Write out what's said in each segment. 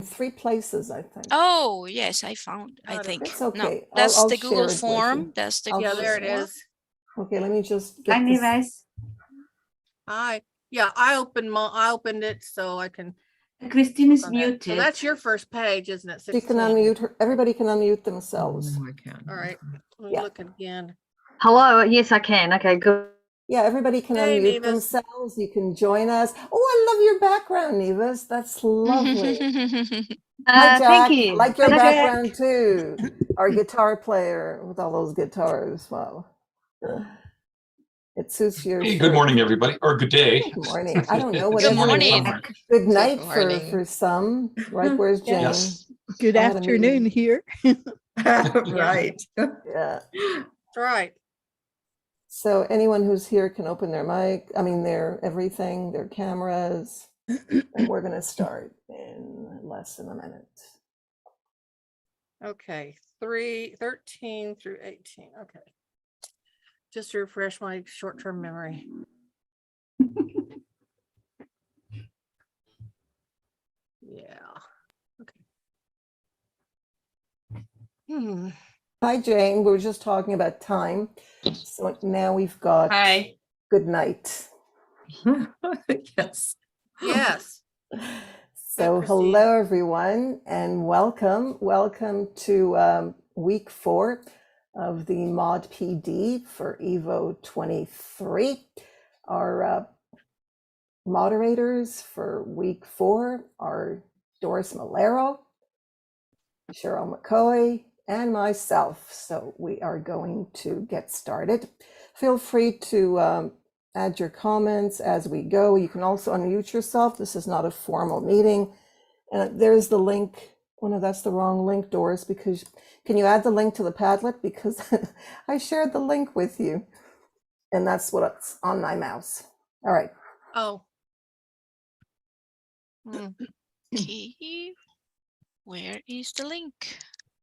3 places, I think. Oh, yes, I found, I think. It's okay. No, that's I'll the share Google it with form. you. That's the Yeah, Google there it form. is. Okay, let me just get Hi, this. Nevis. I opened it so I can. Christine is on that. So muted. that's your first page, isn't it? You can 16. unmute her. Everybody can unmute themselves. I can. All right. Let me Yeah. look again. Hello. Yes, I can. Okay, good. Yeah, everybody can Hey, unmute Nevis. themselves. You can join us. Oh, I love your background, Nevis. That's lovely. Hi, Jack. Thank you. I like your Hi, Jack. background too. Our guitar player with all those guitars. Wow. It suits your Hey, shirt. good morning, everybody, or good day. Good morning. I don't know. Good Whatever. morning. morning. Good night Good morning. for some. Right? Where's Jane? Yes. Good I had a afternoon meeting. here. Right. Yeah. That's right. So anyone who's here can open their mic. I mean, their everything, their cameras, and we're going to start in less than a minute. Okay. 13 through 18. Okay. Just to refresh my short-term memory. Yeah. Okay. Hi, Jane. We were just talking about time. So now we've got Hi. good night. Yes. Yes. So Christine. hello, everyone, and welcome. Welcome to week 4 of the Mod PD for EVO23. Our moderators for week 4 are Doris Malero, Cheryl McCoy, and myself. So we are going to get started. Feel free to add your comments as we go. You can also unmute yourself. This is not a formal meeting. And there's the link. Oh no, that's the wrong link, Doris, because can you add the link to the Padlet? Because I shared the link with you. And that's what's on my mouse. All right. Oh. Okay. Where is the link?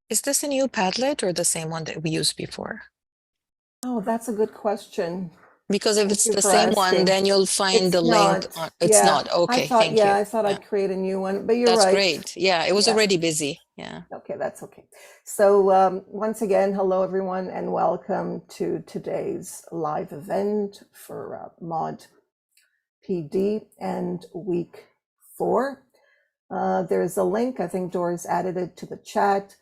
Is this a new Padlet or the same one that we used before? Oh, that's a good question. Because if Thank it's you the for same one, asking. then you'll find It's the link. not. On, it's Yeah, not. Okay, I thought, thank you. I thought I'd create a new one, but you're That's right. great. Yeah, it was Yeah. already busy. Yeah. Okay, that's okay. So once again, hello everyone, and welcome to today's live event for Mod PD and week 4. There's a link, I think Doris added it to the chat,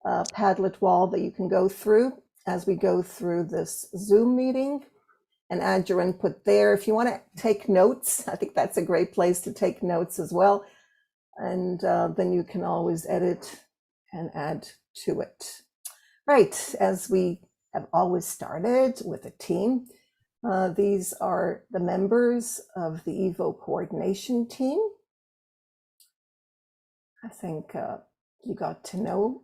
Padlet wall that you can go through as we go through this Zoom meeting and add your input there. If you want to take notes, I think that's a great place to take notes as well. And then you can always edit and add to it. Right, as we have always started with a team, these are the members of the EVO coordination team. I think you got to know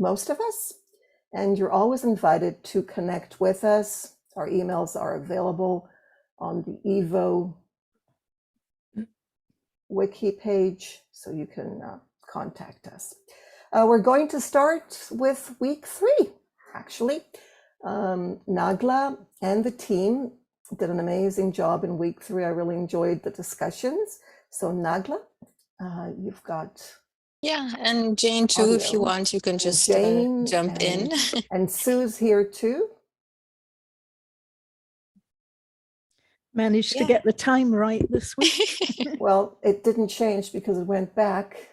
most of us, and you're always invited to connect with us. Our emails are available on the EVO wiki page, so you can contact us. We're going to start with week 3, actually. Nagla and the team did an amazing job in week 3. I really enjoyed the discussions. So Nagla, you've got... Yeah, and Jane too, if you audio. want, you can And just Jane jump in. And Sue's here too. Managed to Yeah. get the time right this week. Well, it didn't change because it went back.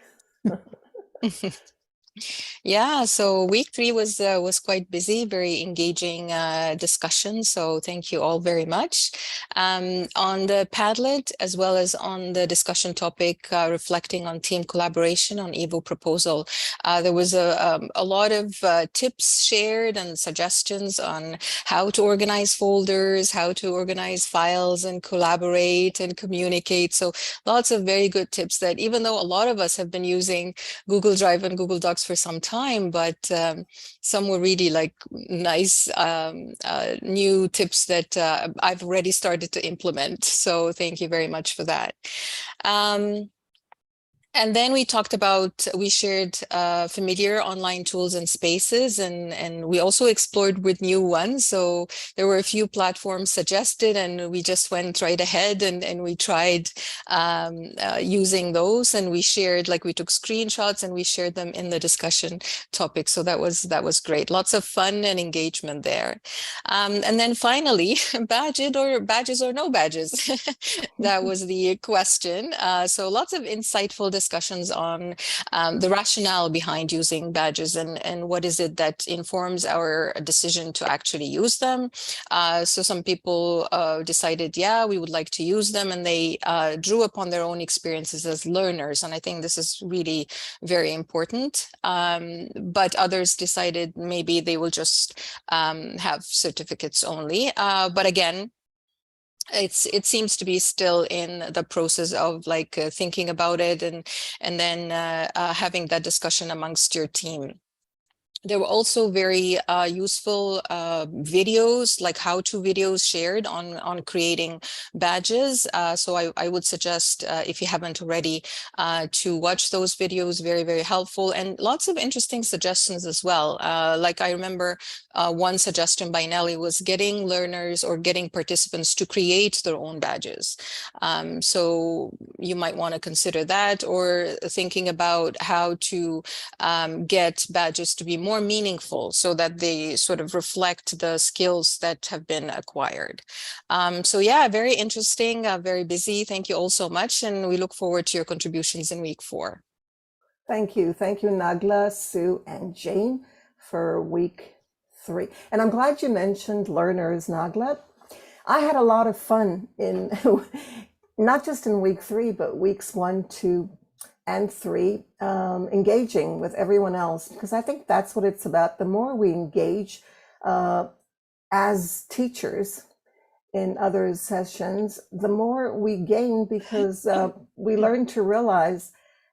Yeah, so week 3 was quite busy, very engaging discussion. So thank you all very much. On the Padlet, as well as on the discussion topic, reflecting on team collaboration on EVO proposal, there was a lot of tips shared and suggestions on how to organize folders, how to organize files and collaborate and communicate. So lots of very good tips that even though a lot of us have been using Google Drive and Google Docs for some time, but some were really like nice new tips that I've already started to implement. So thank you very much for that. And then we shared familiar online tools and spaces, and we also explored with new ones. So there were a few platforms suggested, and we just went right ahead and we tried using those, and we shared, like we took screenshots and we shared them in the discussion topic. So that was great. Lots of fun and engagement there. And then finally, badges or no badges? That was the question. So lots of insightful discussions on the rationale behind using badges and what is it that informs our decision to actually use them. So some people decided, yeah, we would like to use them, and they drew upon their own experiences as learners. And I think this is really very important. But others decided maybe they will just have certificates only. But again, it seems to be still in the process of thinking about it and then having that discussion amongst your team. There were also very useful videos, like how-to videos shared on creating badges. So I would suggest, if you haven't already, to watch those videos. Very, very helpful, and lots of interesting suggestions as well. Like I remember one suggestion by Nelly was getting learners or getting participants to create their own badges. So you might want to consider that, or thinking about how to get badges to be more meaningful so that they sort of reflect the skills that have been acquired. So yeah, very interesting, very busy. Thank you all so much. And we look forward to your contributions in week 4. Thank you. Thank you, Nagla, Sue, and Jane for week 3. And I'm glad you mentioned learners, Nagla. I had a lot of fun in, not just in week 3, but weeks 1, 2, and 3, engaging with everyone else, because I think that's what it's about. The more we engage as teachers in other sessions, the more we gain, because we learn to realize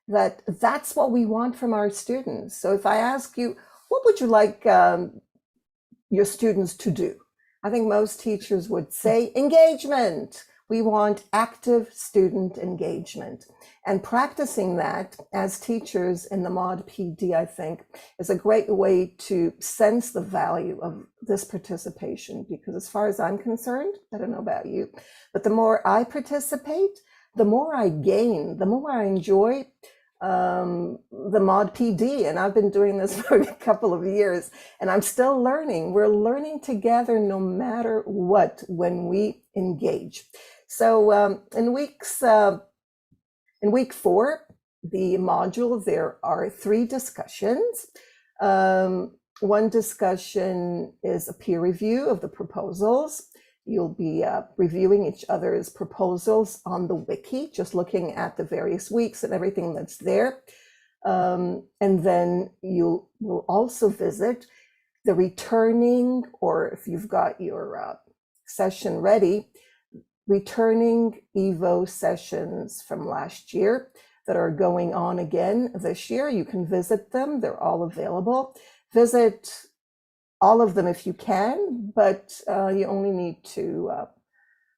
that that's what we want from our students. So if I ask you, what would you like your students to do? I think most teachers would say engagement. We want active student engagement. And practicing that as teachers in the Mod PD, I think, is a great way to sense the value of this participation. Because as far as I'm concerned, I don't know about you, but the more I participate, the more I gain, the more I enjoy the Mod PD. And I've been doing this for a couple of years, and I'm still learning. We're learning together no matter what when we engage. So in week 4, the module, there are 3 discussions. One discussion is a peer review of the proposals. You'll be reviewing each other's proposals on the wiki, just looking at the various weeks and everything that's there. And then you will also visit the returning, or if you've got your session ready, returning EVO sessions from last year that are going on again this year. You can visit them. They're all available. Visit all of them if you can, but you only need to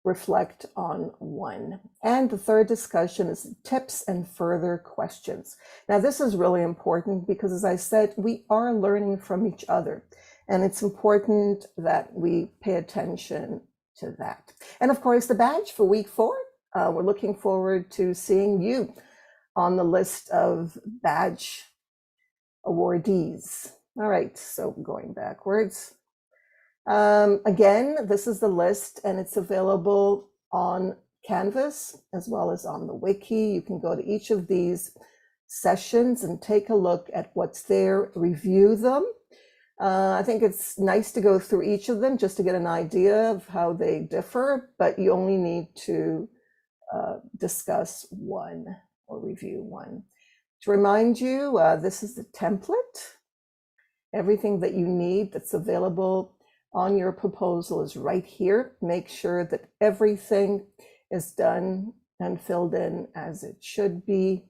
reflect on one. And the third discussion is tips and further questions. Now, this is really important because, as I said, we are learning from each other, and it's important that we pay attention to that. And of course, the badge for week 4, we're looking forward to seeing you on the list of badge awardees. All right, so going backwards. Again, this is the list, and it's available on Canvas as well as on the wiki. You can go to each of these sessions and take a look at what's there, review them. I think it's nice to go through each of them just to get an idea of how they differ, but you only need to discuss one or review one. To remind you, this is the template. Everything that you need that's available on your proposal is right here. Make sure that everything is done and filled in as it should be.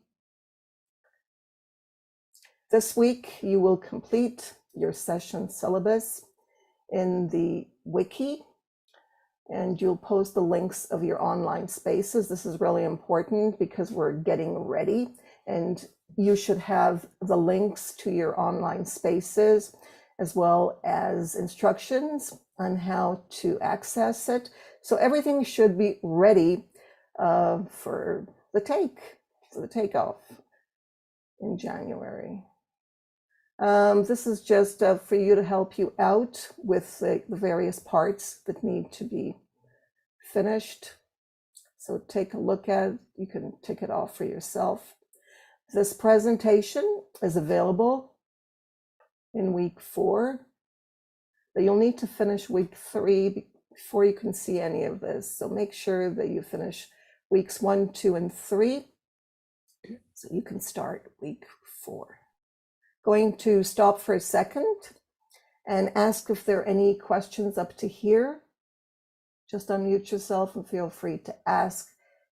This week, you will complete your session syllabus in the wiki, and you'll post the links of your online spaces. This is really important because we're getting ready And you should have the links to your online spaces, as well as instructions on how to access it. So everything should be ready for the takeoff in January. This is just for you to help you out with the various parts that need to be finished. So take a look at it. You can tick it off for yourself. This presentation is available in week 4, but you'll need to finish week 3 before you can see any of this. So make sure that you finish weeks 1, 2, and 3, so you can start week 4. Going to stop for a second and ask if there are any questions up to here. Just unmute yourself and feel free to ask.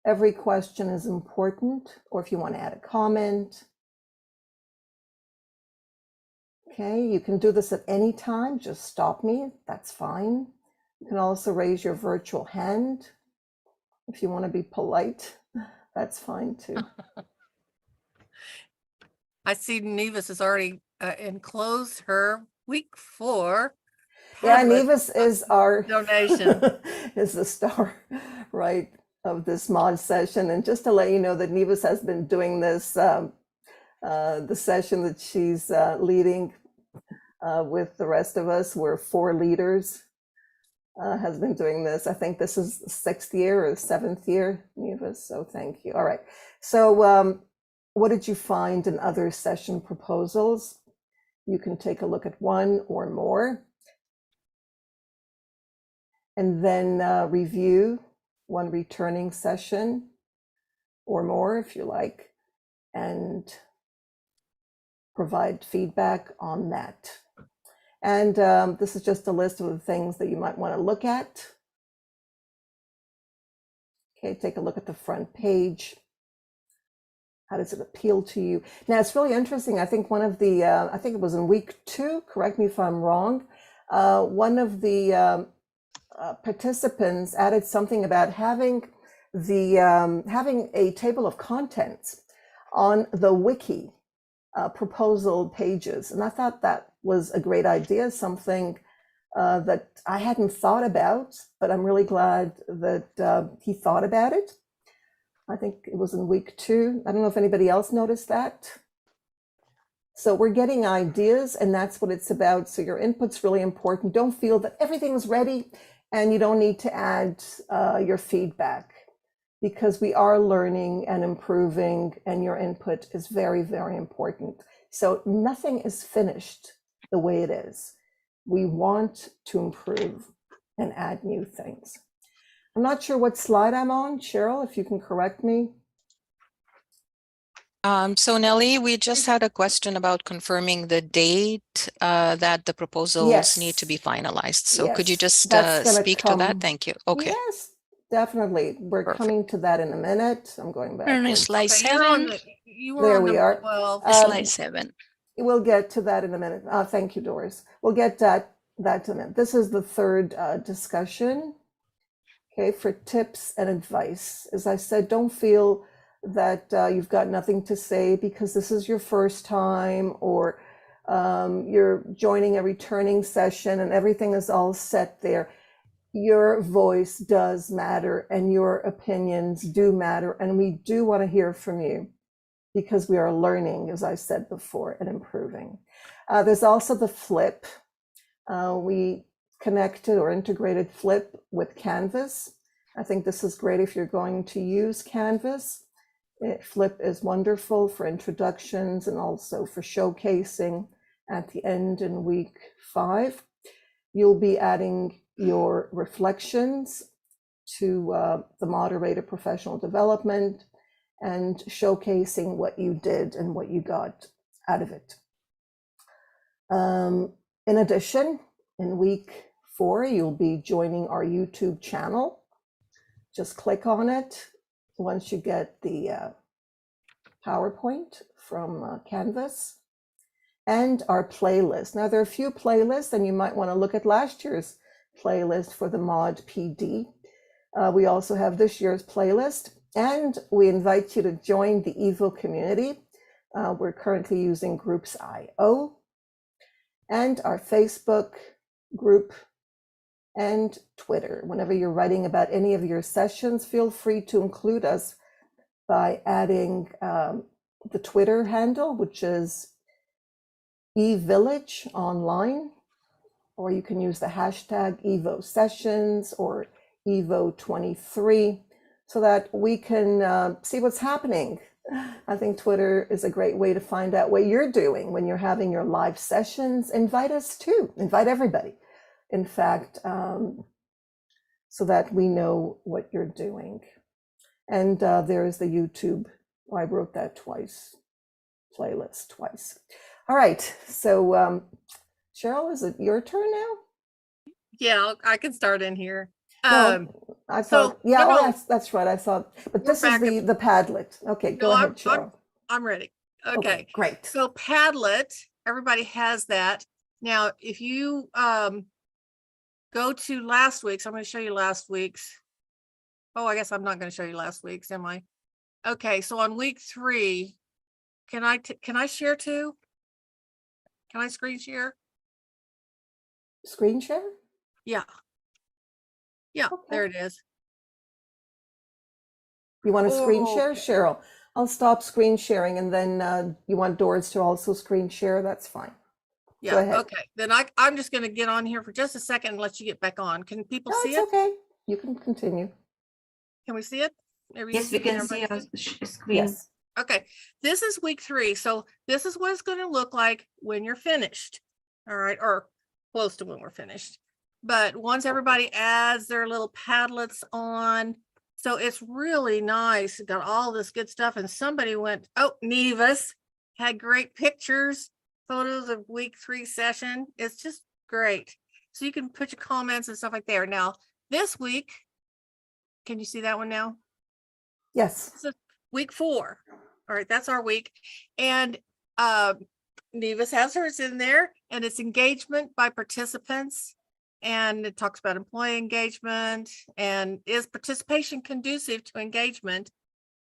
Every question is important, or if you want to add a comment. Okay, you can do this at any time. Just stop me, that's fine. You can also raise your virtual hand. If you want to be polite, that's fine too. I see Nevis has already enclosed her week 4. Yeah, Padlet Nevis is our donation. is the star, right, of this mod session. And just to let you know that Nevis has been doing this, the session that she's leading with the rest of us. We're 4 leaders, has been doing this. I think this is the 6th year or 7th year, Nevis. So thank you. All right. So what did you find in other session proposals? You can take a look at one or more, and then review one returning session or more if you like, and provide feedback on that. And this is just a list of the things that you might want to look at. Okay, take a look at the front page. How does it appeal to you? Now, it's really interesting. I think one of the, I think it was in week 2, correct me if I'm wrong, one of the participants added something about having having a table of contents on the wiki proposal pages. And I thought that was a great idea, something that I hadn't thought about, but I'm really glad that he thought about it. I think it was in week 2. I don't know if anybody else noticed that. So we're getting ideas, and that's what it's about. So your input's really important. Don't feel that everything's ready and you don't need to add your feedback, because we are learning and improving, and your input is very, very important. So nothing is finished the way it is. We want to improve and add new things. I'm not sure what slide I'm on. Cheryl, if you can correct me. So Nellie, we just had a question about confirming the date that the proposals need to be finalized. So could you just speak to that? Thank you. Okay. Yes, definitely. We're Perfect. coming to that in a minute. I'm going We're on backwards. slide Okay, 7. There we are. 12. Slide 7. We'll get to that in a minute. Thank you, Doris. We'll get that in a minute. This is the 3rd discussion. Okay, for tips and advice. As I said, don't feel that you've got nothing to say because this is your first time, or you're joining a returning session and everything is all set there. Your voice does matter and your opinions do matter, and we do want to hear from you because we are learning, as I said before, and improving. There's also the flip. We connected or integrated Flip with Canvas. I think this is great if you're going to use Canvas. Flip is wonderful for introductions and also for showcasing at the end in week 5. You'll be adding your reflections to the moderator professional development and showcasing what you did and what you got out of it. In addition, in week 4, you'll be joining our YouTube channel. Just click on it once you get the PowerPoint from Canvas, and our playlist. Now, there are a few playlists, and you might want to look at last year's playlist for the Mod PD. We also have this year's playlist, and we invite you to join the EVO community. We're currently using Groups.io and our Facebook group and Twitter. Whenever you're writing about any of your sessions, feel free to include us by adding the Twitter handle, which is eVillage Online, or you can use the hashtag EVO Sessions or EVO23 so that we can see what's happening. I think Twitter is a great way to find out what you're doing when you're having your live sessions. Invite us too, invite everybody. In fact, so that we know what you're doing. And there is the YouTube, I wrote that twice, playlist twice. All right, so Cheryl, is it your turn now? Yeah, I can start in here. No, I thought, so, yeah, no, oh, no. that's right, I thought, but We're this is back the Padlet. Okay, go No, ahead, Cheryl. I'm ready. Okay. Great. So Padlet, everybody has that. Now, if you go to last week's, I'm going to show you last week's. Oh, I guess I'm not going to show you last week's, am I? Okay, so on week 3, can I share too? Can I screen share? Screen share? Yeah. Yeah, Okay. there it is. You want to screen share, Okay. Cheryl? I'll stop screen sharing, and then you want Doris to also screen share, that's fine. Yeah, Go ahead. okay. Then I'm just going to get on here for just a second and let you get back on. Can people No, see it's it? okay. You can continue. Can we see it? Yes, we can see everybody your screen. Yes. Okay, this is week 3. So this is what it's going to look like when you're finished. All right, or close to when we're finished. But once everybody adds their little Padlets on, so it's really nice. It got all this good stuff. And somebody went, oh, Nevis had great pictures, photos of week 3 session. It's just great. So you can put your comments and stuff like there. Now, this week, can you see that one now? Yes. This is week 4. All right, that's our week. And Nevis has hers in there, and it's engagement by participants. And it talks about employee engagement and is participation conducive to engagement.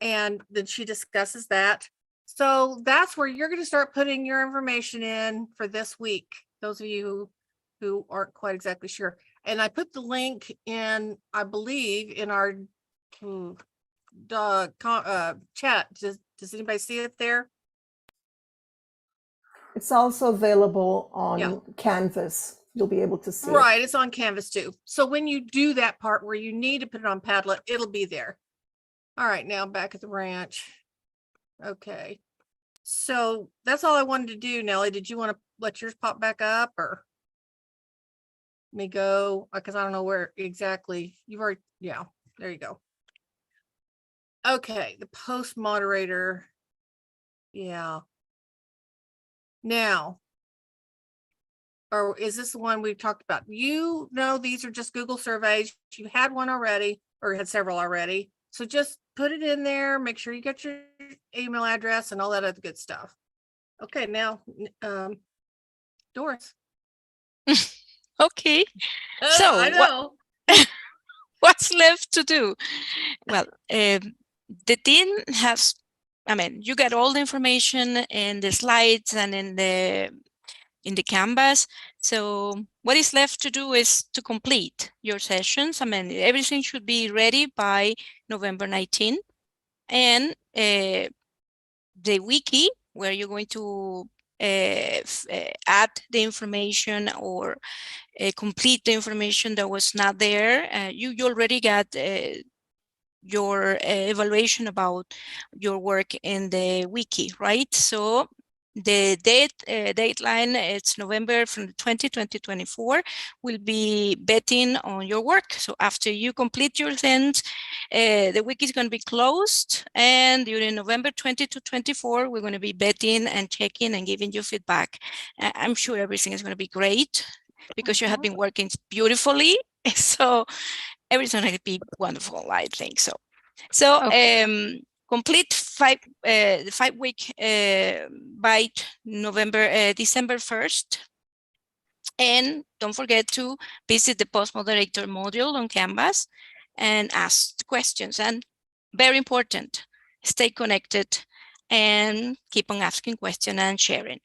And then she discusses that. So that's where you're going to start putting your information in for this week. Those of you who aren't quite exactly sure. And I put the link in, I believe, in our chat. Does anybody see it there? It's also available on Canvas. You'll be able to see it. Right, it's on Canvas too. So when you do that part where you need to put it on Padlet, it'll be there. All right, now back at the ranch. Okay. So that's all I wanted to do, Nellie. Did you want to let yours pop back up, or let me go? Because I don't know where exactly you've already, yeah, there you go. Okay, the post moderator. Yeah. Now, or is this the one we've talked about? You know, these are just Google surveys. You had one already, or had several already. So just put it in there, make sure you get your email address and all that other good stuff. Okay, now, Doris. Okay. I So know. what's left to do? Well, the team has, I mean, you got all the information in the slides and in the Canvas. So what is left to do is to complete your sessions. I mean, everything should be ready by November 19th. And the wiki, where you're going to add the information or complete the information that was not there. You already got your evaluation about your work in the wiki, right? So the deadline, it's November from the 2024, will be betting on your work. So after you complete your things, the wiki is going to be closed, and during November 20 to 24, we're going to be betting and checking and giving you feedback. I'm sure everything is going to be great because you have been working beautifully. So everything's going to be wonderful, I think so. So complete the 5-week by December 1st. And don't forget to visit the post moderator module on Canvas and ask questions. And very important, stay connected and keep on asking questions and sharing.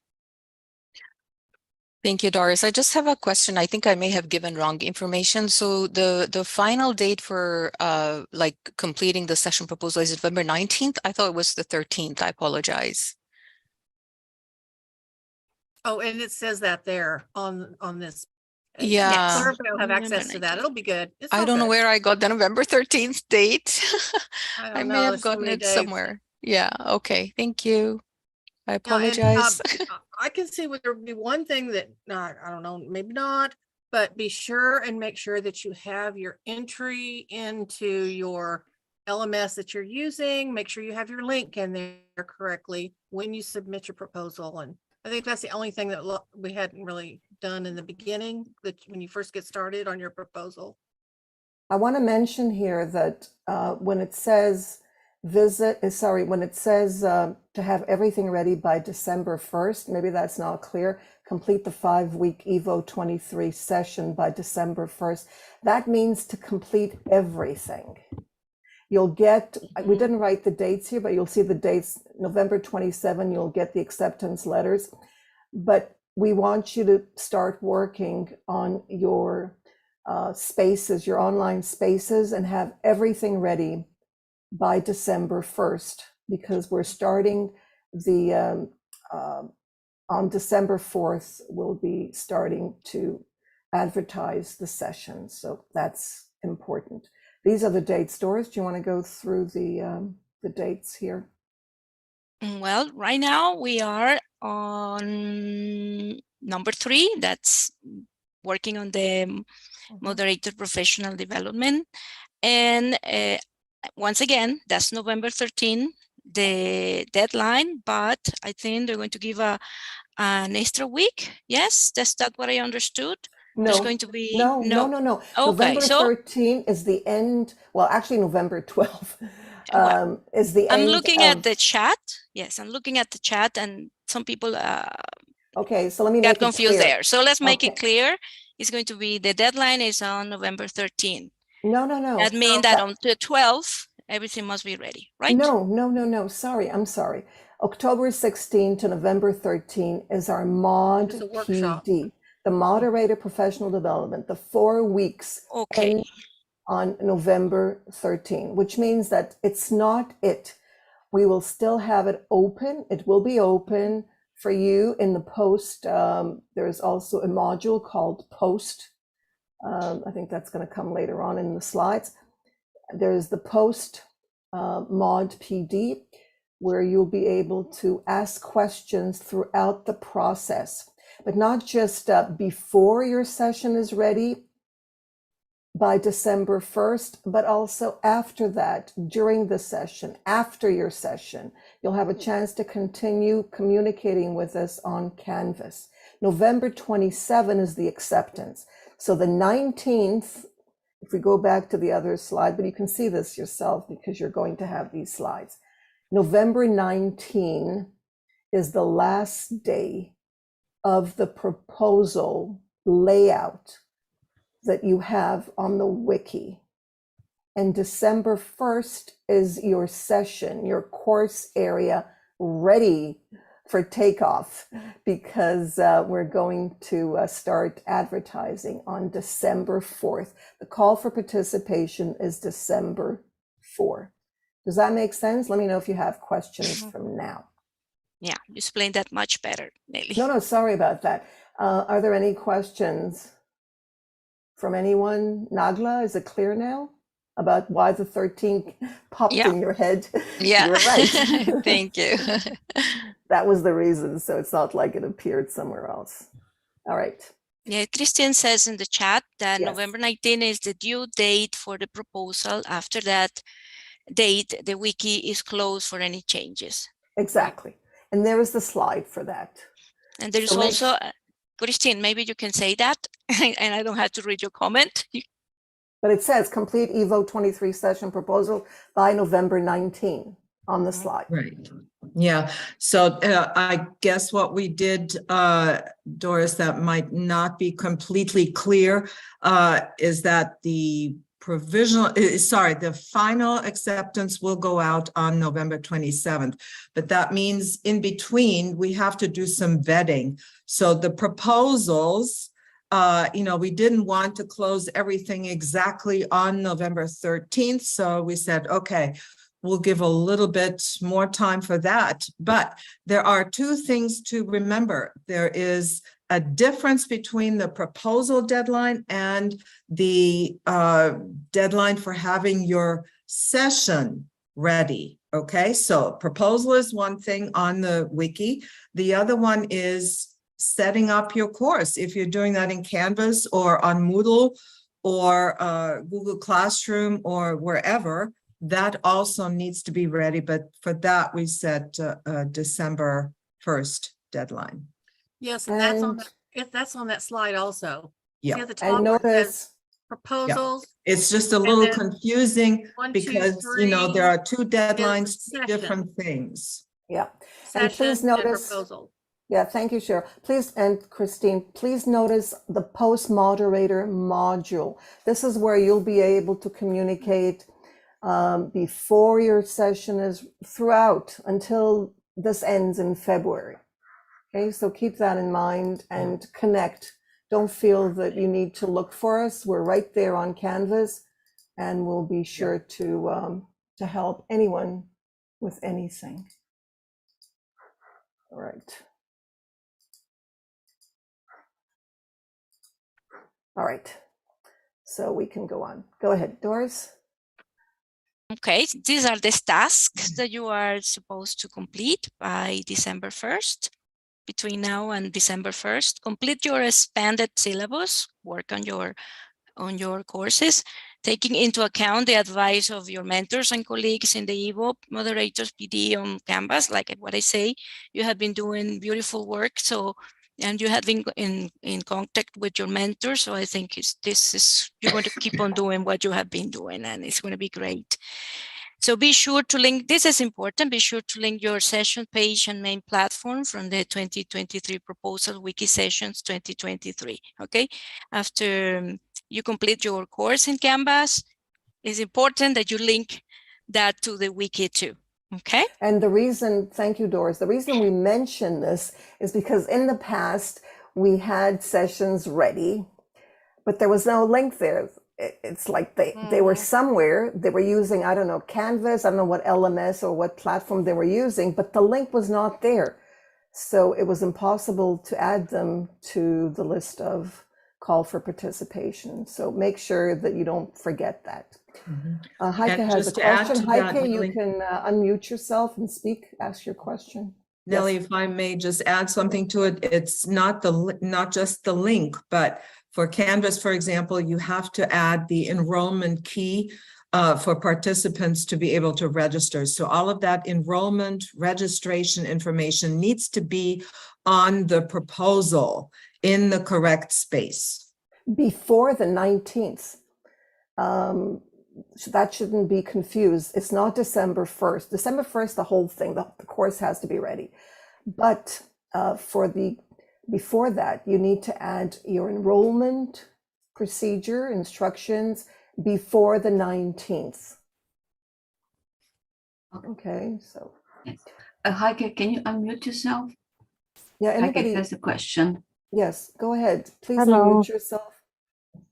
Thank you, Doris. I just have a question. I think I may have given wrong information. So the final date for like completing the session proposal is November 19th. I thought it was the 13th. I apologize. Oh, and it says that there on this. And Yeah. Clerk will have November access to that. 19th. It'll be good. It's I all don't know good. where I got the November 13th date. I I don't may know. have There's so gotten many it days. somewhere. Yeah. Okay. Thank you. I Yeah, and apologize. I can see would there be one thing that I don't know, maybe not, but be sure and make sure that you have your entry into your LMS that you're using. Make sure you have your link in there correctly when you submit your proposal. And I think that's the only thing that we hadn't really done in the beginning, that when you first get started on your proposal. I want to mention here that when it says when it says to have everything ready by December 1st, maybe that's not clear, complete the 5-week EVO23 session by December 1st. That means to complete everything. You'll get, we didn't write the dates here, but you'll see the dates, November 27, you'll get the acceptance letters. But we want you to start working on your spaces, your online spaces, and have everything ready by December 1st, because we're starting the, on December 4th, we'll be starting to advertise the session. So that's important. These are the dates. Doris, do you want to go through the dates here? Well, right now we are on number 3. That's working on the moderator professional development. And once again, that's November 13, the deadline, but I think they're going to give an extra week. Yes, that's what I understood. No, There's going to be no. Okay, November so 13 is the end. Well, actually, November 12 well, is the end. I'm looking at the chat. Yes, I'm looking at the chat, and some people okay, so let me got make it confused clear. there. So let's make it Okay. clear. It's going to be, the deadline is on November 13. No. That means that on the 12th, everything must be ready, right? No. Sorry, I'm sorry. October 16 to November 13 is our Mod It's a workshop. PD, the moderator professional development, the 4 weeks Okay. end on November 13, which means that it's not it. We will still have it open. It will be open for you in the post. There's also a module called post. I think that's going to come later on in the slides. There's the post Mod PD, where you'll be able to ask questions throughout the process, but not just before your session is ready by December 1st, but also after that, during the session, after your session. You'll have a chance to continue communicating with us on Canvas. November 27 is the acceptance. So the 19th, if we go back to the other slide, but you can see this yourself because you're going to have these slides. November 19 is the last day of the proposal layout that you have on the wiki. And December 1st is your session, your course area ready for takeoff, because we're going to start advertising on December 4th. The call for participation is December 4th. Does that make sense? Let me know if you have questions from now. Yeah, you explained that much better, Nelly. No, sorry about that. Are there any questions from anyone? Nagla, is it clear now about why the 13 popped in your head? Yeah. You're right. Thank you. That was the reason, so it's not like it appeared somewhere else. All right. Yeah, Christine says in the chat that Yes. November 19 is the due date for the proposal. After that date, the wiki is closed for any changes. Exactly. And there is the slide for that. And there is So also, Christine, maybe you can say that, and I don't have to read your comment. But it says complete EVO23 session proposal by November 19 on the slide. Right. Yeah. So I guess what we did, Doris, that might not be completely clear, is that the the final acceptance will go out on November 27th. But that means in between, we have to do some vetting. So the proposals, we didn't want to close everything exactly on November 13th. So we said, okay, we'll give a little bit more time for that. But there are two things to remember. There is a difference between the proposal deadline and the deadline for having your session ready. Okay, so proposal is one thing on the wiki. The other one is setting up your course. If you're doing that in Canvas or on Moodle or Google Classroom or wherever, that also needs to be ready. But for that, we set December 1st deadline. Yes, and that's on that's on that slide also. Yeah. See at the And top where it says notice, proposals. It's just a And little then confusing 1, 2, because, 3 there are two deadlines, is two session. different things. yeah. And Session please and notice, proposal. yeah, thank you, Cheryl. Please, and Christine, please notice the post moderator module. This is where you'll be able to communicate before your session is throughout until this ends in February. Okay, so keep that in mind and connect. Don't feel that you need to look for us. We're right there on Canvas, and we'll be sure to help anyone with anything. All right. All right. So we can go on. Go ahead, Doris. Okay, these are the tasks that you are supposed to complete by December 1st. Between now and December 1st, complete your expanded syllabus, work on your courses, taking into account the advice of your mentors and colleagues in the EVO Moderators PD on Canvas. Like what I say, you have been doing beautiful work. So, and you have been in contact with your mentors. So I think you're going to keep on doing what you have been doing, and it's going to be great. So be sure to link, this is important, be sure to link your session page and main platform from the 2023 proposal wiki sessions 2023, okay? After you complete your course in Canvas, it's important that you link that to the wiki too, okay? And the reason, thank you, Doris, the reason we mention this is because in the past, we had sessions ready, but there was no link there. It's like they were somewhere, they were using, I don't know, Canvas, I don't know what LMS or what platform they were using, but the link was not there. So it was impossible to add them to the list of call for participation. So make sure that you don't forget that. Heike And has a just to add question. to that, Heike, you Nelly- can unmute yourself and speak, ask your question. Nellie, Yes. if I may just add something to it, it's not just the link, but for Canvas, for example, you have to add the enrollment key for participants to be able to register. So all of that enrollment registration information needs to be on the proposal in the correct space. Before the 19th. So that shouldn't be confused. It's not December 1st. December 1st, the whole thing, the course has to be ready. But before that, you need to add your enrollment procedure instructions before the 19th. Okay, so. Heike, can you unmute yourself? Yeah, Heike anybody? has a question. Yes, go ahead. Please Hello. unmute yourself.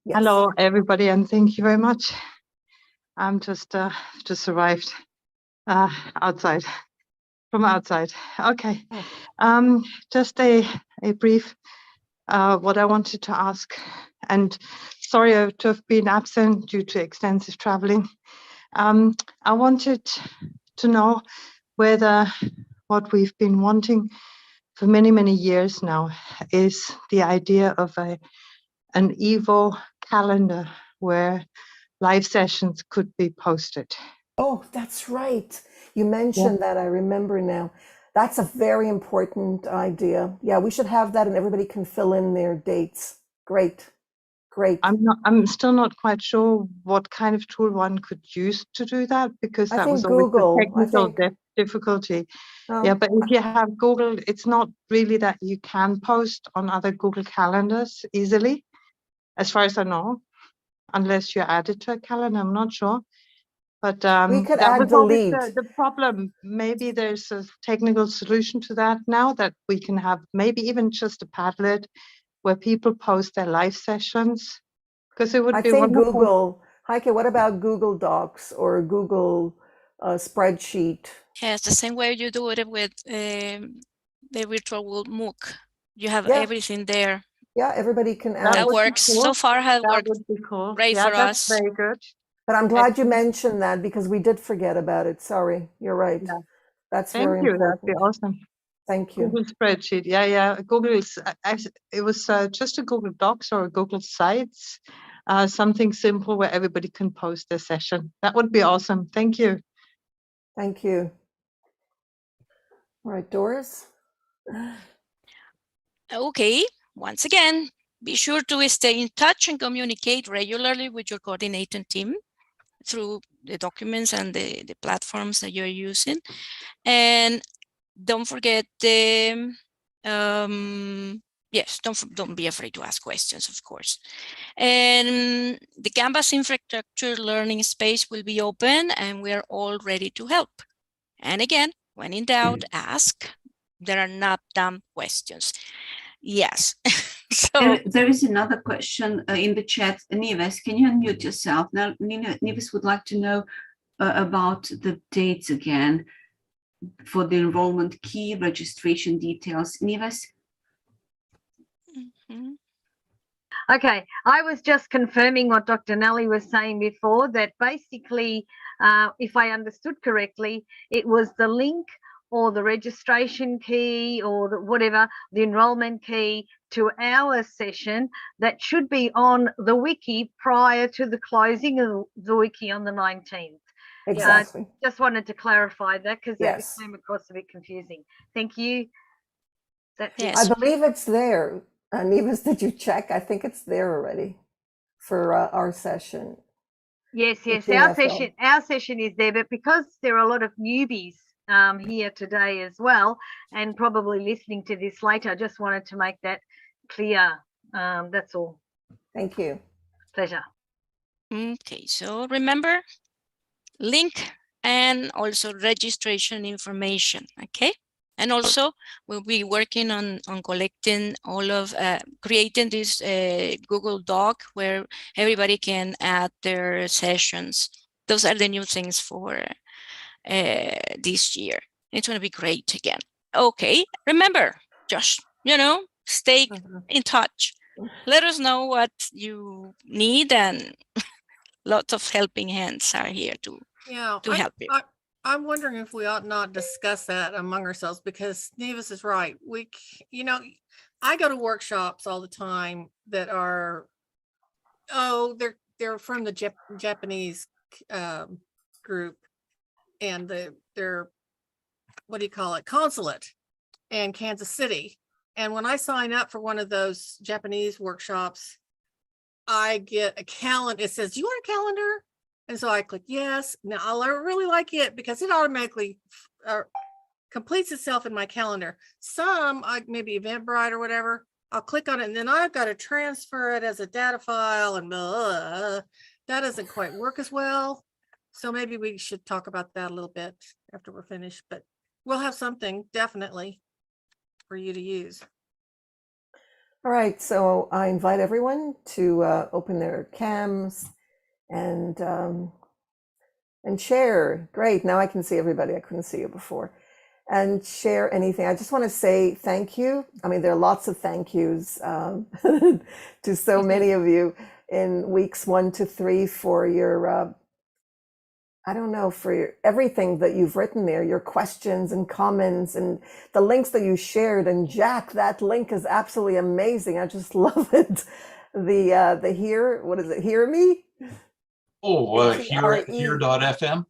Yes. Hello, everybody, and thank you very much. I'm just arrived outside, from outside. Okay. Just a brief, what I wanted to ask, and sorry to have been absent due to extensive traveling. I wanted to know whether what we've been wanting for many, many years now is the idea of an EVO calendar where live sessions could be posted. Oh, that's right. You mentioned that. I remember now. That's a very important idea. Yeah, we should have that and everybody can fill in their dates. Great. Great. I'm still not quite sure what kind of tool one could use to do that, because I that was think always Google. the I technical think difficulty. Oh, Yeah, but if you have Google, it's not really that you can post on other Google calendars easily, as far as I know. unless you add it to a calendar. I'm not sure. But We could that add was always delete. the problem. Maybe there's a technical solution to that now, that we can have maybe even just a Padlet where people post their live sessions, because it would I be think wonderful. Google, Heike, what about Google Docs or Google spreadsheet? Yes, the same way you do it with the virtual MOOC. You have Yeah. everything there. Yeah, everybody can That add. would be works. cool. So far has That worked would be cool. great Yeah, for that's us. very good. But I'm glad you Excellent. mentioned that, because we did forget about it. Sorry, you're right. Yeah. That's Thank very you. That'd be important. awesome. Thank you. Google spreadsheet. Yeah. Google is, it was just a Google Docs or a Google Sites, something simple where everybody can post their session. That would be awesome. Thank you. Thank you. All right, Doris. Okay, once again, be sure to stay in touch and communicate regularly with your coordinating team through the documents and the platforms that you're using. And don't forget the, yes, don't be afraid to ask questions, of course. And the Canvas infrastructure learning space will be open, and we're all ready to help. And again, when in doubt, ask. There are not dumb questions. Yes. So There is another question in the chat. Neves, can you unmute yourself? Now, Neves would like to know about the dates again for the enrollment key registration details. Neves? mhm. Okay, I was just confirming what Dr. Nally was saying before, that basically, if I understood correctly, it was the link or the registration key or whatever, the enrollment key to our session that should be on the wiki prior to the closing of the wiki on the 19th. Exactly. Just wanted to clarify that, because that Yes. came across a bit confusing. Thank you. That's it. Yes. I believe it's there. Nevis, did you check? I think it's there already for our session. Yes, It's our EVO. session is there, but because there are a lot of newbies here today as well, and probably listening to this later, I just wanted to make that clear. That's all. Thank you. Pleasure. Okay, so remember, link and also registration information, okay? And also we'll be working on collecting all of, creating this Google Doc where everybody can add their sessions. Those are the new things for this year. It's going to be great again. Okay, remember, Josh, stay in touch. Let us know what you need, and lots of helping hands are here to help you. I'm wondering if we ought not discuss that among ourselves, because Nevis is right. I go to workshops all the time that are, they're from the Japanese group, and they're, what do you call it, consulate in Kansas City. And when I sign up for one of those Japanese workshops, I get a calendar. It says, do you want a calendar? And so I click yes. Now I really like it because it automatically completes itself in my calendar. Some, maybe Eventbrite or whatever, I'll click on it and then I've got to transfer it as a data file, and that doesn't quite work as well. So maybe we should talk about that a little bit after we're finished, but we'll have something definitely for you to use. All right, so I invite everyone to open their cams and share. Great, now I can see everybody. I couldn't see you before. And share anything. I just want to say thank you. I mean, there are lots of thank yous to so many of you in weeks 1 to 3 for your, I don't know, for everything that you've written there, your questions and comments and the links that you shared. And Jack, that link is absolutely amazing. I just love it. The here, what is it? Hear me? Oh, here.fm.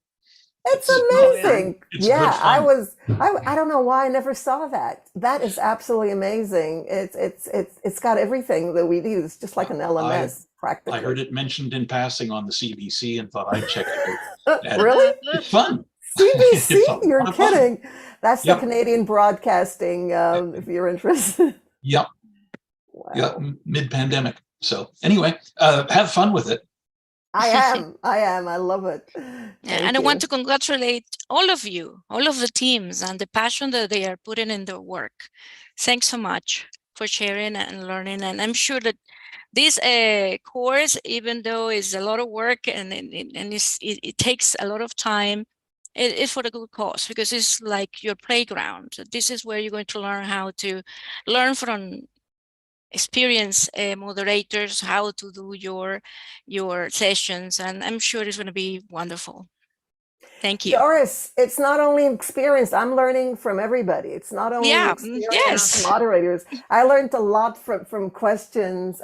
It's amazing. It's yeah, good fun. I don't know why I never saw that. That is absolutely amazing. It's got everything that we need. It's just like an LMS practically. I heard it mentioned in passing on the CBC and thought I'd check it out. Really? It's fun. CBC? You're kidding. Fun. That's the Canadian Broadcasting, if you're interested. Yep. Wow. Yep. Mid-pandemic. So anyway, have fun with it. I am. I love it. Thank And I want you. to congratulate all of you, all of the teams, and the passion that they are putting in their work. Thanks so much for sharing and learning. And I'm sure that this course, even though it's a lot of work and it takes a lot of time, it is for the good cause, because it's like your playground. This is where you're going to learn how to learn from experienced moderators, how to do your sessions, and I'm sure it's going to be wonderful. Thank you. Doris, it's not only experience. I'm learning from everybody. It's not only experienced yes. moderators. I learned a lot from questions.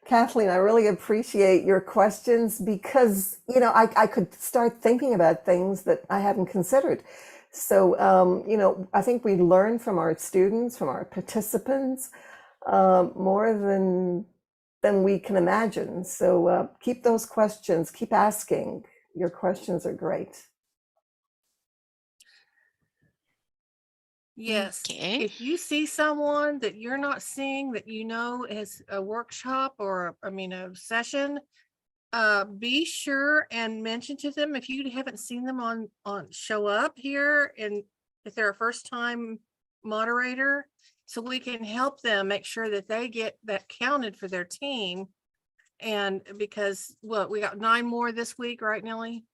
Kathleen, I really appreciate your questions because, you know, I could start thinking about things that I hadn't considered. So, you know, I think we learn from our students, from our participants, more than we can imagine. So keep those questions, keep asking. Your questions are great. Yes. Okay. If you see someone that you're not seeing that you know is a workshop or a session, be sure and mention to them if you haven't seen them on show up here, and if they're a first time moderator, so we can help them make sure that they get that counted for their team. And because we got 9 more this week, right, Nellie?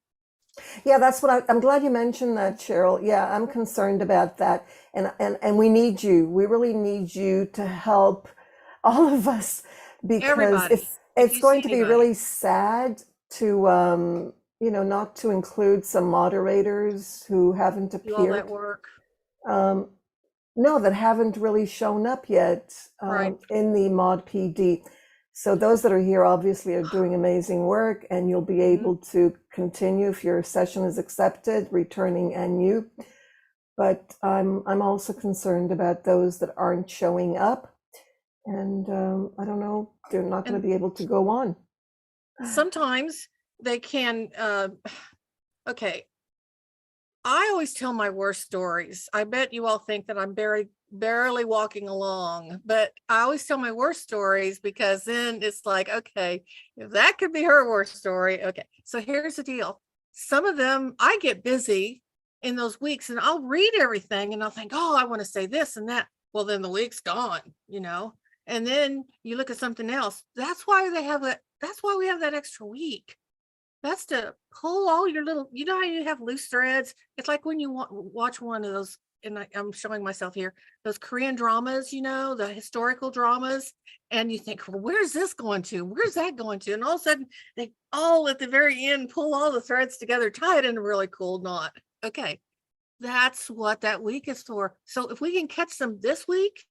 Yeah, that's what I'm glad you mentioned that, Cheryl. Yeah, I'm concerned about that. And we need you. We really need you to help all of us, because Everybody. it's going to be really sad to you know, not to include some moderators who haven't Do all that appeared. work. No, that haven't really shown up yet Right. in the Mod PD. So those that are here obviously are doing amazing work, and you'll be able to continue if your session is accepted, returning and new. But I'm also concerned about those that aren't showing up, and I don't know, they're not going to be able to go on. Sometimes they can, okay. I always tell my worst stories. I bet you all think that I'm barely walking along, but I always tell my worst stories because then it's like, okay, if that could be her worst story. Okay. So here's the deal. Some of them, I get busy in those weeks and I'll read everything and I'll think, oh, I want to say this and that. Well, then the week's gone, you know, and then you look at something else. That's why they have that. That's why we have that extra week. That's to pull all your little, you know how you have loose threads? It's like when you watch one of those, and I'm showing myself here, those Korean dramas, you know, the historical dramas, and you think, well, where's this going to? Where's that going to? And all of a sudden, they all at the very end pull all the threads together, tie it in a really cool knot. Okay, that's what that week is for. So if we can catch them this week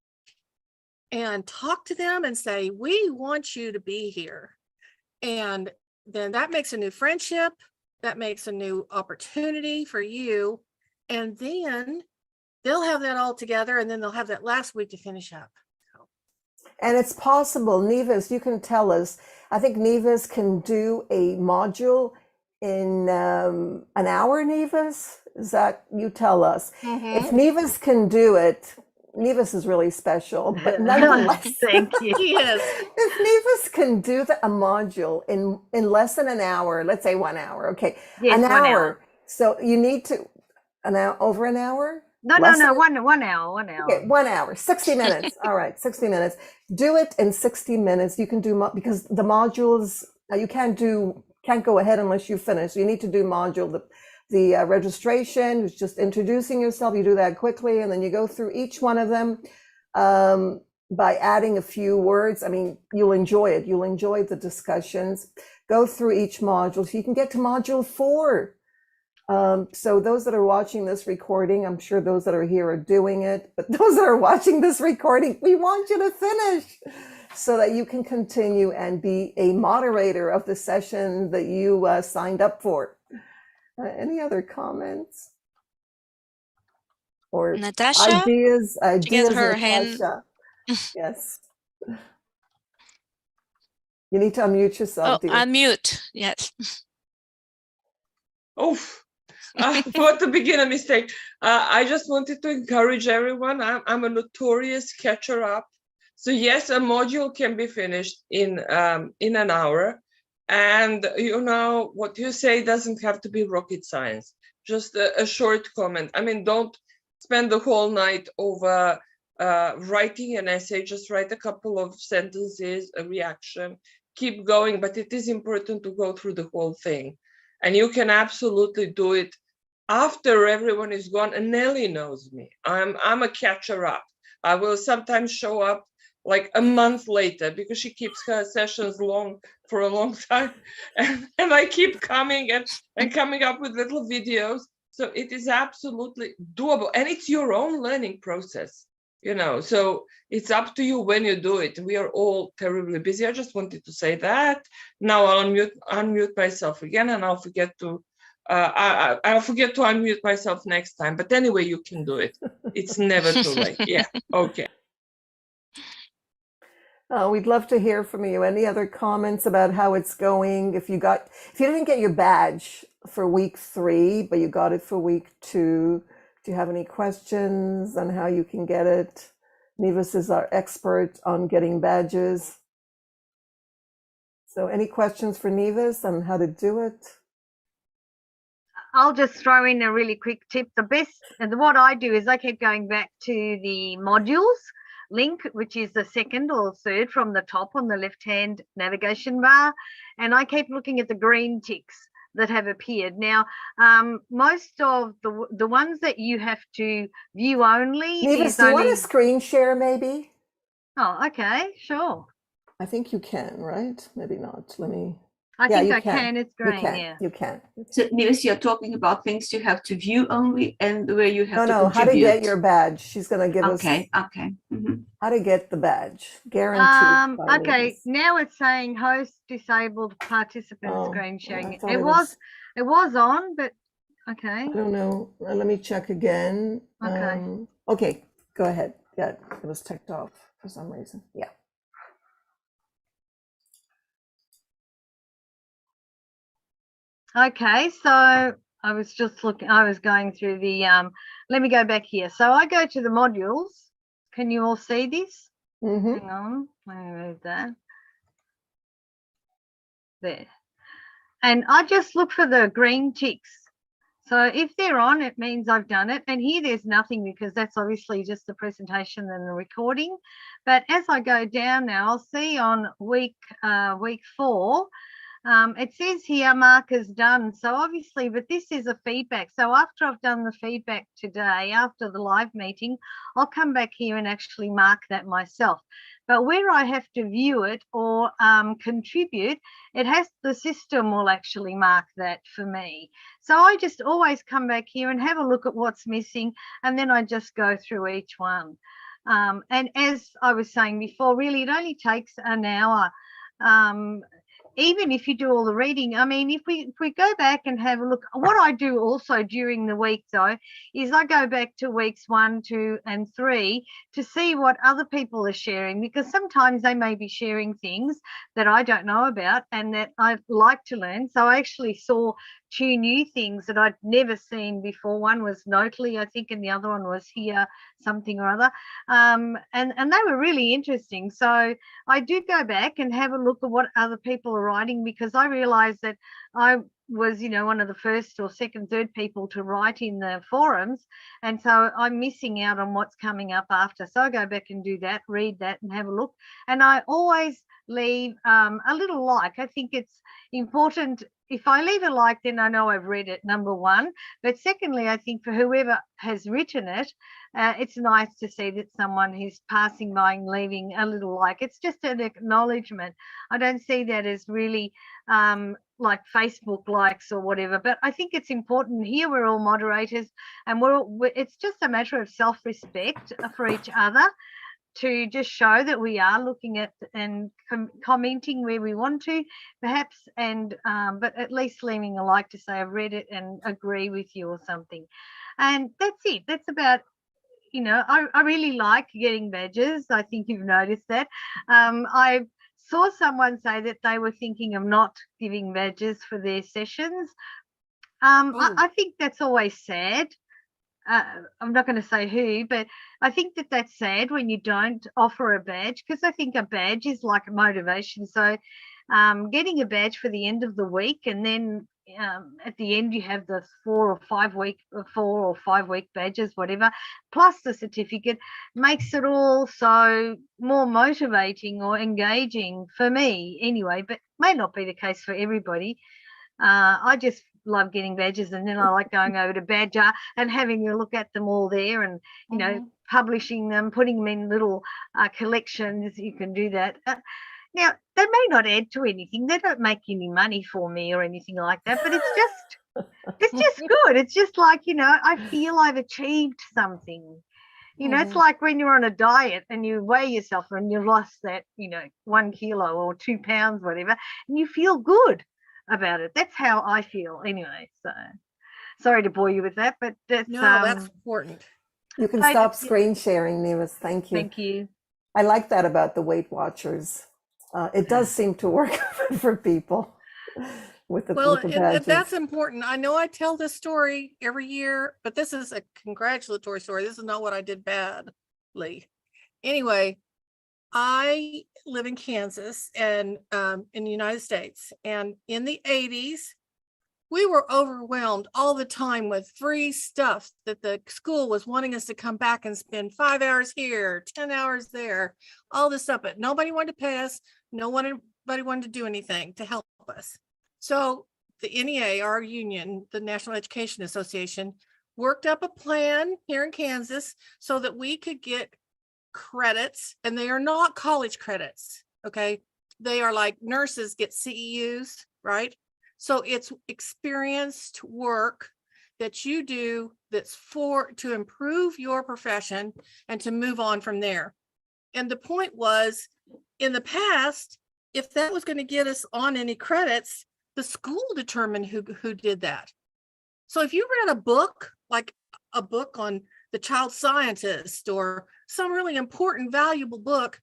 and talk to them and say, we want you to be here. And then that makes a new friendship, that makes a new opportunity for you. And then they'll have that all together, and then they'll have that last week to finish up. And it's possible, Nevis, you can tell us, I think Nevis can do a module in an hour, Nevis? Is that, you tell us. If Nevis can do it, Nevis is really special, but nonetheless, thank you. Yes. If Nevis can do a module in less than an hour, let's say 1 hour, okay, Yes, an 1 hour. So you need to over an hour. No, 1 hour. 1 hour. Okay, 1 hour, 60 minutes. All right, 60 minutes. Do it in 60 minutes. You can do because the modules you can't go ahead unless you finish. You need to do module the registration is just introducing yourself. You do that quickly, and then you go through each one of them by adding a few words. I mean, you'll enjoy it. You'll enjoy the discussions. Go through each module so you can get to module 4. So those that are watching this recording, I'm sure those that are here are doing it, but those that are watching this recording, we want you to finish so that you can continue and be a moderator of the session that you signed up for. Any other comments or Natasha, ideas? she gets her Natasha. hand. Yes. You need to unmute yourself, dear. Unmute. Yes. Oh, what to begin a mistake. I just wanted to encourage everyone. I'm a notorious catcher up. So yes, a module can be finished in an hour. And you know, what you say doesn't have to be rocket science. Just a short comment. I mean, don't spend the whole night over writing an essay. Just write a couple of sentences, a reaction, keep going. But it is important to go through the whole thing. And you can absolutely do it after everyone is gone. And Nelly knows me. I'm a catcher up. I will sometimes show up like a month later because she keeps her sessions long for a long time, and I keep coming and coming up with little videos. So it is absolutely doable, and it's your own learning process, you know. So it's up to you when you do it. We are all terribly busy. I just wanted to say that. Now I'll unmute myself again, and I'll forget to I'll forget to unmute myself next time. But anyway, you can do it. It's never too late. Yeah. Okay. We'd love to hear from you. Any other comments about how it's going? If you didn't get your badge for week 3, but you got it for week 2, do you have any questions on how you can get it? Nevis is our expert on getting badges. So any questions for Nevis on how to do it? I'll just throw in a really quick tip. What I do is I keep going back to the modules link, which is the second or third from the top on the left-hand navigation bar, and I keep looking at the green ticks that have appeared. Now, most of the ones that you have to view only Nevis, is do you only... want to screen share maybe? Oh, okay, sure. I think you can, right? Maybe not. Let me... I think I can. It's green, yeah. You can. So, Nevis, you're talking about things you have to view only and where you have to No, how to contribute. get your badge. She's going to give us Okay. how to get the badge. Guaranteed. Okay, now it's saying host disabled participant screen sharing. It was on, but okay. I don't know. Let me check again. Okay. Okay, go ahead. Yeah, it was ticked off for some reason. Yeah. Okay, so I was just looking, I was going through the, let me go back here. So I go to the modules. Can you all see this? Hang on, let me move that. There. And I just look for the green ticks. So if they're on, it means I've done it. And here there's nothing because that's obviously just the presentation and the recording. But as I go down now, I'll see on week 4, it says here markers done. So obviously, but this is a feedback. So after I've done the feedback today, after the live meeting, I'll come back here and actually mark that myself. But where I have to view it or contribute, the system will actually mark that for me. So I just always come back here and have a look at what's missing, and then I just go through each one. And as I was saying before, really it only takes an hour. Even if you do all the reading, I mean, if we go back and have a look, what I do also during the week though, is I go back to weeks 1, 2, and 3 to see what other people are sharing, because sometimes they may be sharing things that I don't know about and that I'd like to learn. So I actually saw 2 new things that I'd never seen before. One was Notely, I think, and the other one was Here something or other. And they were really interesting. So I do go back and have a look at what other people are writing, because I realized that I was, you know, one of the first or second, third people to write in the forums. And so I'm missing out on what's coming up after. So I go back and do that, read that and have a look. And I always leave a little like. I think it's important. If I leave a like, then I know I've read it, number one. But secondly, I think for whoever has written it, it's nice to see that someone who's passing by and leaving a little like. It's just an acknowledgement. I don't see that as really like Facebook likes or whatever, but I think it's important. Here we're all moderators, and it's just a matter of self-respect for each other, to just show that we are looking at and commenting where we want to, perhaps, and but at least leaving a like to say I've read it and agree with you or something. And that's it. That's about, you know, I really like getting badges. I think you've noticed that. I saw someone say that they were thinking of not giving badges for their sessions. I think that's always sad. I'm not going to say who, but I think that that's sad when you don't offer a badge, because I think a badge is like a motivation. So getting a badge for the end of the week, and then at the end you have the 4 or 5 week badges, whatever, plus the certificate, makes it all so more motivating or engaging for me anyway, but may not be the case for everybody. I just love getting badges, and then I like going over to Badger and having a look at them all there, and you know, publishing them, putting them in little collections. You can do that. Now, they may not add to anything. They don't make any money for me or anything like that, but it's just good. It's just like, you know, I feel I've achieved something. You know, it's like when you're on a diet and you weigh yourself and you've lost that, you know, 1 kilo or 2 pounds, whatever, and you feel good about it. That's how I feel anyway. So sorry to bore you with that, but that's that's important. You can stop screen sharing, Nevis. Thank you. Thank you. I like that about the Weight Watchers. It does seem to work for people with the, with the badges. That's important. I know I tell this story every year, but this is a congratulatory story. This is not what I did badly. Anyway, I live in Kansas and in the United States, and in the 80s, we were overwhelmed all the time with free stuff that the school was wanting us to come back and spend 5 hours here, 10 hours there, all this stuff, but nobody wanted to pay us. Nobody wanted to do anything to help us. So the NEA, our union, the National Education Association, worked up a plan here in Kansas so that we could get credits, and they are not college credits, okay? They are like nurses get CEUs, right? So it's experienced work that you do that's to improve your profession and to move on from there. And the point was, in the past, if that was going to get us on any credits, the school determined who did that. So if you read a book, like a book on the child scientist or some really important, valuable book,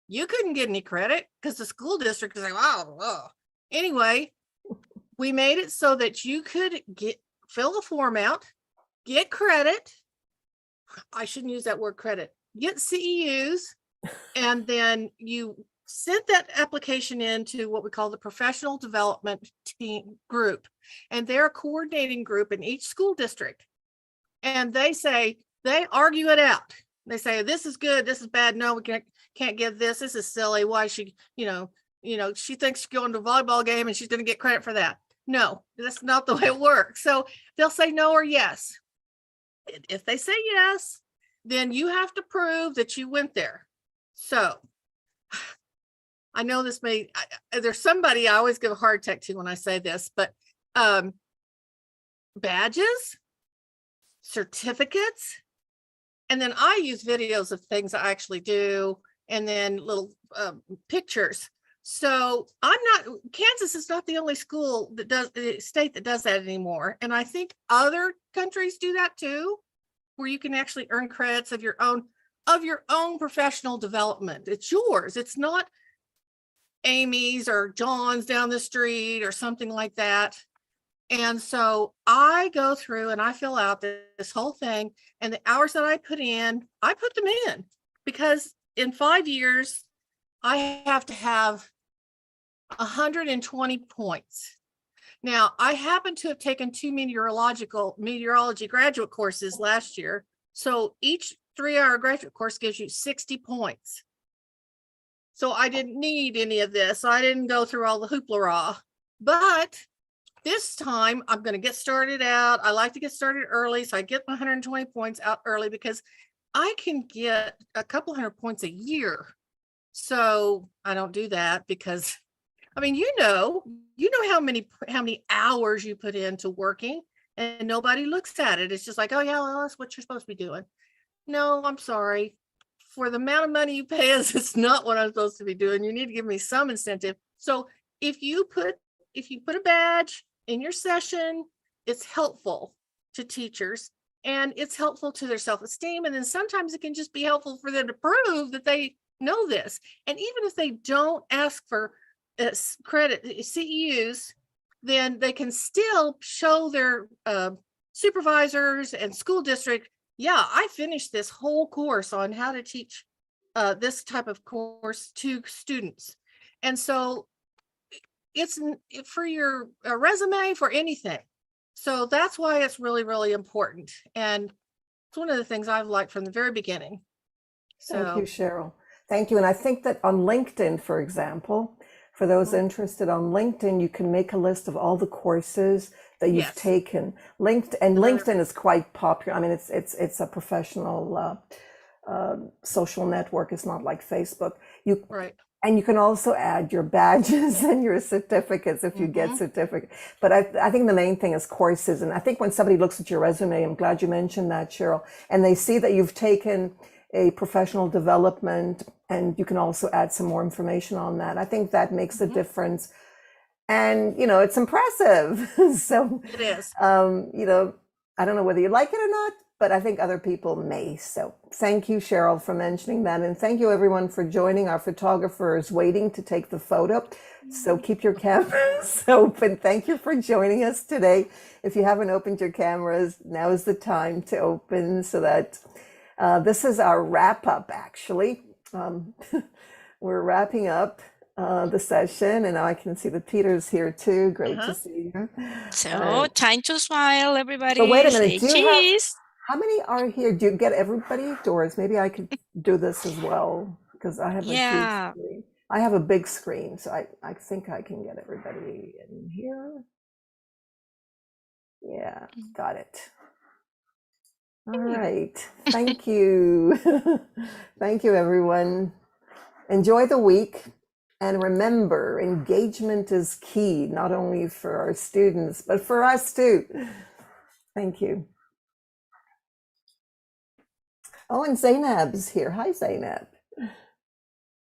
you couldn't get any credit because the school district is like, wow. Anyway, we made it so that you could fill the form out, get credit. I shouldn't use that word credit, get CEUs, and then you sent that application into what we call the professional development team group. And they're a coordinating group in each school district. And they argue it out. They say, this is good, this is bad. No, we can't give this. This is silly. Why she, she thinks she's going to a volleyball game and she's going to get credit for that. No, that's not the way it works. So they'll say no or yes. If they say yes, then you have to prove that you went there. So I know this there's somebody I always give a heart attack to when I say this, but badges, certificates, and then I use videos of things I actually do, and then little pictures. So Kansas is not the only state that does that anymore. And I think other countries do that too, where you can actually earn credits of your own professional development. It's yours. It's not Amy's or John's down the street or something like that. And so I go through and I fill out this whole thing, and the hours that I put them in, because in 5 years, I have to have 120 points. Now, I happen to have taken 2 meteorology graduate courses last year. So each 3-hour graduate course gives you 60 points. So I didn't need any of this. So I didn't go through all the hoopla. But this time I'm going to get started out. I like to get started early. So I get my 120 points out early because I can get a couple hundred points a year. So I don't do that because, I mean, you know how many hours you put into working, and nobody looks at it. It's just like, oh yeah, well, that's what you're supposed to be doing. No, I'm sorry. For the amount of money you pay us, it's not what I'm supposed to be doing. You need to give me some incentive. So if you put a badge in your session, it's helpful to teachers and it's helpful to their self-esteem. And then sometimes it can just be helpful for them to prove that they know this. And even if they don't ask for credit, CEUs, then they can still show their supervisors and school district, yeah, I finished this whole course on how to teach this type of course to students. And so for your resume, for anything. So that's why it's really, really important. And it's one of the things I've liked from the very beginning. Thank you, So Cheryl. Thank you. And I think that on LinkedIn, for example, for those interested on LinkedIn, you can make a list of all the courses that you've Yes. taken. LinkedIn is quite popular. I mean, it's a professional social network. It's not like Facebook. right. And you can also add your badges and your certificates if you get certificates. But I think the main thing is courses. And I think when somebody looks at your resume, I'm glad you mentioned that, Cheryl, and they see that you've taken a professional development, and you can also add some more information on that. I think that makes a difference. And, it's impressive. So, It is. I don't know whether you like it or not, but I think other people may. So thank you, Cheryl, for mentioning that. And thank you, everyone, for joining. Our photographer is waiting to take the photo. So keep your cameras open. Thank you for joining us today. If you haven't opened your cameras, now is the time to open, so that this is our wrap up, actually. We're wrapping up the session, and now I can see that Peter's here too. Great to see you. So time to smile, everybody. But wait a minute, Say do you have, cheese. how many are here? Do you get everybody, Doris? Maybe I could do this as well, because I have a huge screen. I have a big screen, so I think I can get everybody in here. Yeah, got it. All right. Thank you. Thank you, everyone. Enjoy the week. And remember, engagement is key, not only for our students, but for us too. Thank you. Oh, and Zainab's here. Hi, Zainab.